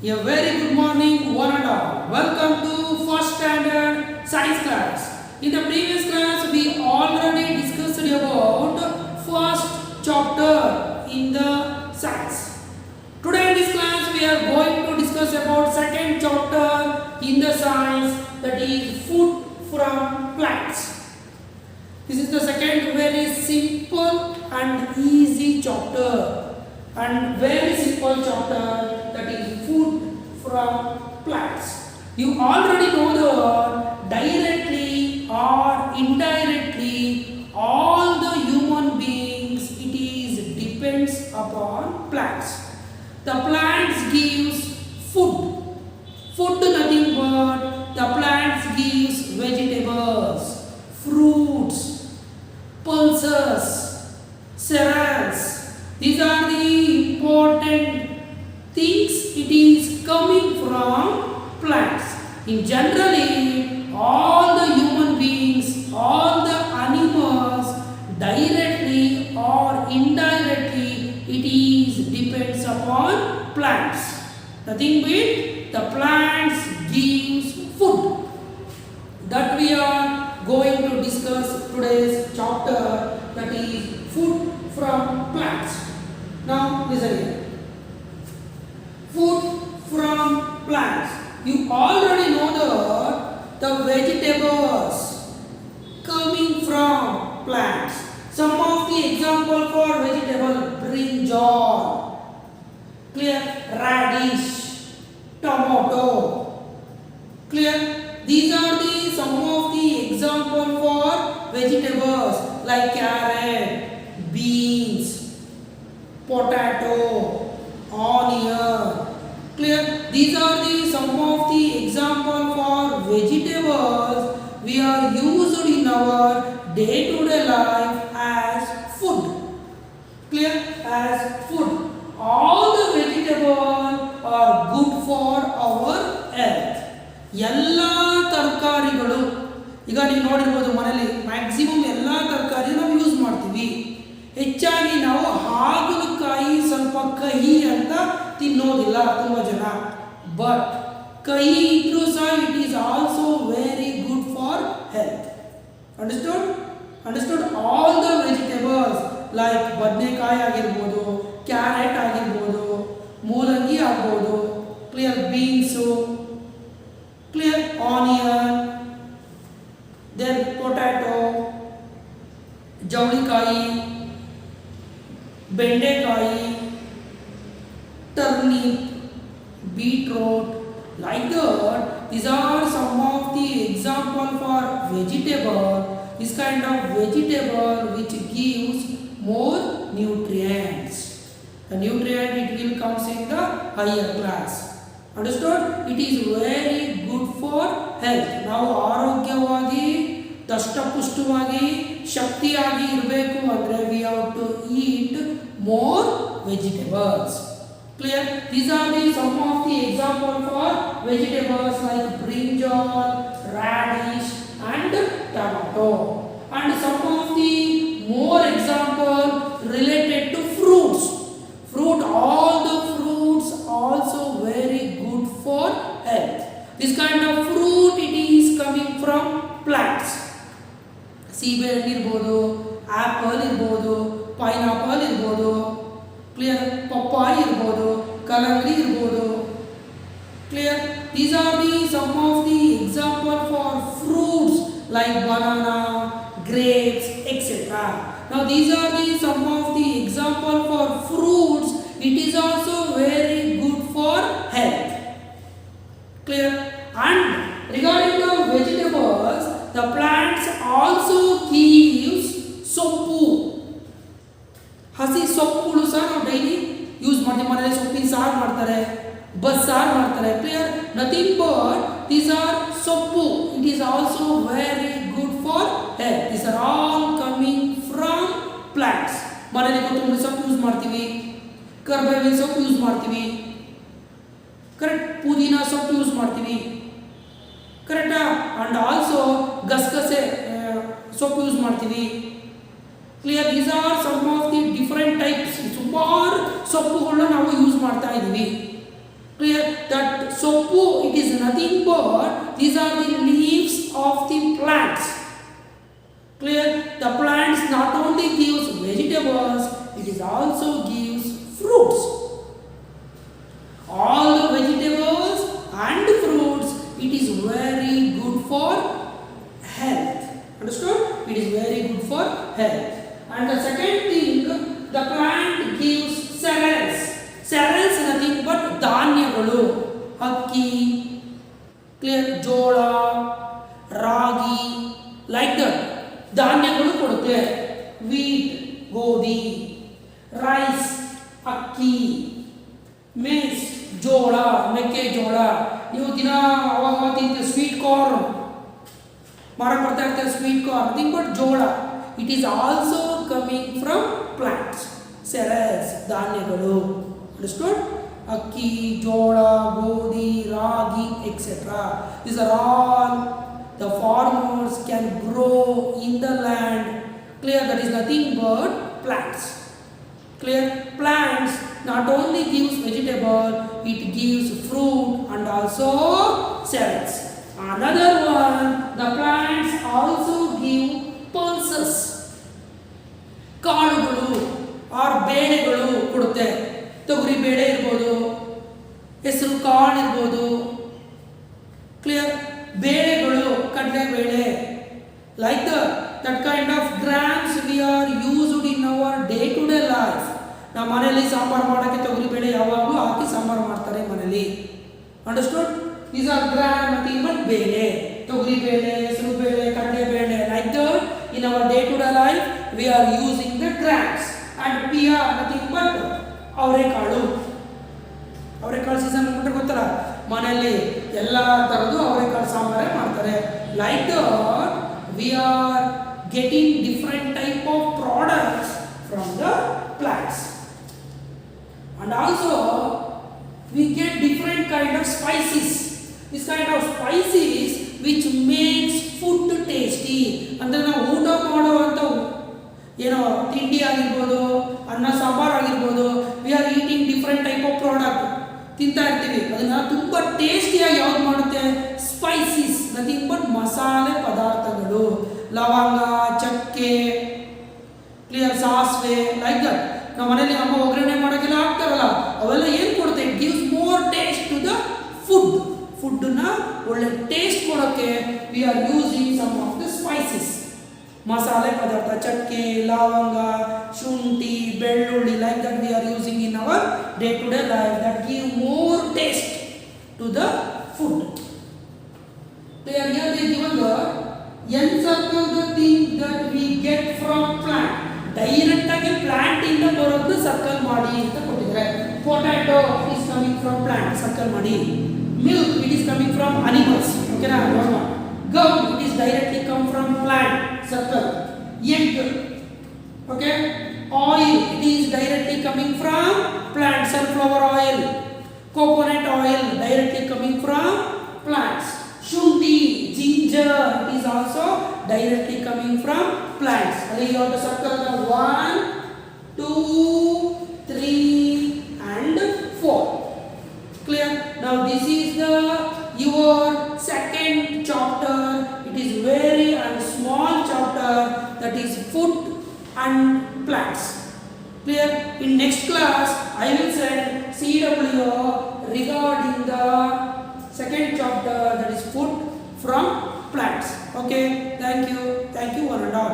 A very good morning, one and all. Welcome to first standard science class. In the previous class, we already discussed about first chapter in the science. Today in this class, we are going to discuss about second chapter in the science, that is food from plants. This is the second very simple and easy chapter, and very simple chapter, that is food from plants. You already know that directly or indirectly all the human beings, it is depends upon plants. The plants gives food. Food nothing but the plants gives vegetables, fruits, pulses, cereals. These are the important things. It is coming from plants. In generally, all the human beings, all the animals, directly or indirectly, it is depends upon plants. Nothing but the plants gives food. That we are going to discuss today's chapter, that is food from plants. Now listen here. Food from plants. You already know that the vegetables coming from plants. Some of the example for vegetable: brinjal, clear, radish, tomato, clear. These are the some of the example for vegetables like carrot, beans, potato, onion. Clear? These are the some of the example for vegetables we are used in our day-to-day life as food. Clear? As food. All the vegetables are good for our health. ಎಲ್ಲ ತರಕಾರಿಗಳು ಈಗ ನೀವು ನೋಡಿರ್ಬೋದು ಮನೆಯಲ್ಲಿ maximum ಎಲ್ಲ ತರಕಾರಿ ನಾವು use ಮಾಡ್ತೀವಿ. ಹೆಚ್ಚಾಗಿ ನಾವು ಹಾಗಲಕಾಯಿ ಸ್ವಲ್ಪ ಕಹಿ ಅಂತ ತಿನ್ನೋದಿಲ್ಲ ತುಂಬ ಜನ. ಬಟ್ ಕಹಿ ಇದ್ರೂ ಸಹ it is also very good for health. Understood? Understood? All the vegetables like ಬದನೆಕಾಯಿ ಆಗಿರ್ಬೋದು, ಕ್ಯಾರೆಟ್ ಆಗಿರ್ಬೋದು, ಮೂಲಂಗಿ ಆಗ್ಬೋದು, clear, beans, clear, onion, then potato, ಜವಳಿಕಾಯಿ, ಬೆಂಡೆಕಾಯಿ, turnip, beetroot, like that. These are some of the example for vegetable. This kind of vegetable which gives more nutrients. The nutrient it will comes in the higher class. Understood? It is very good for health. ನಾವು ಆರೋಗ್ಯವಾಗಿ ದಷ್ಟಪುಷ್ಟವಾಗಿ ಶಕ್ತಿಯಾಗಿ ಇರಬೇಕು ಅಂದರೆ we have to eat more vegetables. Clear? These are the some of the example for vegetables like brinjal, radish and tomato. And some of the more example related to fruits. Fruit, all the fruits also very good for health. This kind of fruit it is coming from plants. ಸೀಬೆ ಹಣ್ಣು ಇರ್ಬೋದು, apple ಇರ್ಬೋದು, pineapple ಇರ್ಬೋದು, clear, ಪಪ್ಪಾಯಿ ಇರ್ಬೋದು, ಕಲ್ಲಂಗಡಿ ಇರ್ಬೋದು. Clear? These are the some of the example for fruits like banana, grapes, etc. Now these are the some of the example for fruits. It is also very good for health. Clear? And regarding the vegetables, the plants also gives ಸೊಪ್ಪು. ಹಸಿ ಸೊಪ್ಪುಗಳು ಸಹ ನಾವು daily use ಮಾಡ್ತೀವಿ. ಮನೆಯಲ್ಲಿ ಸೊಪ್ಪಿನ ಸಾರು ಮಾಡ್ತಾರೆ, ಬಸ್ಸಾರು ಮಾಡ್ತಾರೆ. Clear? Nothing but these are ಸೊಪ್ಪು. It is also very good for health. These are all coming from plants. ಮನೆಯಲ್ಲಿ ಕೊತ್ತಂಬರಿ ಸೊಪ್ಪು ಯೂಸ್ ಮಾಡ್ತೀವಿ, ಕರ್ಬೇವಿನ ಸೊಪ್ಪು ಯೂಸ್ ಮಾಡ್ತೀವಿ, ಕರೆಕ್ಟ್, ಪುದೀನ ಸೊಪ್ಪು ಯೂಸ್ ಮಾಡ್ತೀವಿ, ಕರೆಕ್ಟಾ? ಅಂಡ್ ಆಲ್ಸೋ ಗಸಗಸೆ ಸೊಪ್ಪು ಯೂಸ್ ಮಾಡ್ತೀವಿ. Clear? These are some of the different types. ಸುಮಾರು ಸೊಪ್ಪುಗಳನ್ನ ನಾವು ಯೂಸ್ ಮಾಡ್ತಾ ಇದ್ದೀವಿ. Clear? That soppu, it is nothing but these are the leaves of the plants. Clear? The plants not only gives vegetables, it is also gives fruits. All the vegetables and fruits, it is very good for health. Understood? It is very good for health. And the second thing, the plant gives cereals. Cereals nothing but ಧಾನ್ಯಗಳು, ಅಕ್ಕಿ, clear, ಜೋಳ, ರಾಗಿ, like that. ಧಾನ್ಯಗಳು ಕೊಡುತ್ತೆ. wheat, ಗೋಧಿ, rice, ಅಕ್ಕಿ, maize, ಜೋಳ, ಮೆಕ್ಕೆಜೋಳ. ನೀವು ದಿನ ಅವಾಗ ತಿಂತೀವಿ ಸ್ವೀಟ್ ಕಾರ್ನ್, ಮಾರಕ್ಕೆ ಬರ್ತಾ ಇರ್ತಾರೆ ಸ್ವೀಟ್ ಕಾರ್ನ್, nothing but ಜೋಳ. It is also coming from plants. cereals, ಧಾನ್ಯಗಳು. Understood? ಅಕ್ಕಿ, ಜೋಳ, ಗೋಧಿ, ರಾಗಿ, etc. These are all the farmers can grow in the land. Clear? That is nothing but plants. Clear? Plants not only gives vegetable, it gives fruit and also cereals. Another one, the plants also give pulses. ಕಾಳುಗಳು R ಬೇಳೆಗಳು ಕೊಡುತ್ತೆ. ತೊಗರಿ ಬೇಳೆ ಇರ್ಬೋದು, ಹೆಸರು ಕಾಳು ಇರ್ಬೋದು. Clear? ಬೇಳೆಗಳು, ಕಡಲೆ ಬೇಳೆ, like that kind of grams we are used in our day to day life. ನಮ್ಮ ಮನೆಯಲ್ಲಿ ಸಾಂಬಾರು ಮಾಡೋಕ್ಕೆ ತೊಗರಿ ಬೇಳೆ ಯಾವಾಗಲೂ ಹಾಕಿ ಸಾಂಬಾರು ಮಾಡ್ತಾರೆ ಮನೆಯಲ್ಲಿ. Understood? These are gram nothing but ಬೇಳೆ, ತೊಗರಿ ಬೇಳೆ, ಹೆಸರು ಬೇಳೆ, ಕಡಲೆ ಬೇಳೆ, like that in our day to day life we are using the grams. And pea nothing but ಅವರೆಕಾಳು. ಅವರೆಕಾಳು ಸೀಸನ್ ಬಿಟ್ಟರೆ ಗೊತ್ತಲ್ಲ, ಮನೆಯಲ್ಲಿ ಎಲ್ಲ ಥರದ್ದು ಅವರೆಕಾಳು ಸಾಂಬಾರೇ ಮಾಡ್ತಾರೆ. Like that we are getting different type of products from the plants. And also we get different kind of spices. This kind of spices which makes food tasty. ಅಂದ್ರೆ ನಾವು ಊಟ ಮಾಡುವಂತ ಏನೋ ತಿಂಡಿ ಆಗಿರ್ಬೋದು, ಅನ್ನ ಸಾಂಬಾರ್ ಆಗಿರ್ಬೋದು, we are eating different type of product ತಿಂತಾ ಇರ್ತೀವಿ. ಅದನ್ನ ತುಂಬಾ ಟೇಸ್ಟಿಯಾಗಿ ಯಾವ್ದು ಮಾಡುತ್ತೆ? ಸ್ಪೈಸಸ್, ನಥಿಂಗ್ ಬಟ್ ಮಸಾಲೆ ಪದಾರ್ಥಗಳು. ಲವಂಗ, ಚಕ್ಕೆ, ಕ್ಲಿಯರ್, ಸಾಸಿವೆ, ಲೈಕ್ ದಟ್. ನಮ್ಮ ಮನೇಲಿ ಅಮ್ಮ ಒಗ್ಗರಣೆ ಮಾಡೋಕ್ಕೆಲ್ಲ ಹಾಕ್ತಾರಲ್ಲ, ಅವೆಲ್ಲ ಏನು ಕೊಡುತ್ತೆ? It gives more taste to the food. ಫುಡ್ನ ಒಳ್ಳೆ ಟೇಸ್ಟ್ ಕೊಡೋಕ್ಕೆ we are using some of the spices. ಮಸಾಲೆ ಪದಾರ್ಥ, ಚಕ್ಕೆ, ಲವಂಗ, ಶುಂಠಿ, ಬೆಳ್ಳುಳ್ಳಿ, like that we are using in our day to day life that give more taste to the food. They are here they given the encircle the thing that we get from plant. Direct ಆಗಿ plant ಇಂದ ಬರೋದು circle ಮಾಡಿ ಅಂತ ಕೊಟ್ಟಿದ್ದಾರೆ. Potato is coming from plant, circle ಮಾಡಿ. Milk it is coming from animals, ಓಕೆನಾ? ನೋಡೋಣ. Gum it is directly come from plant, circle. Egg, okay. Oil it is directly coming from plant, sunflower oil. Coconut oil directly coming from plants. Shunti, ginger, it is also directly coming from plants. And you have to circle the 1, 2, 3 and 4. Clear? Now this is the your second chapter. It is very and small chapter, that is food and plants. Clear? In next class I will send CWO regarding the second chapter, that is food from plants. Okay, thank you one and all.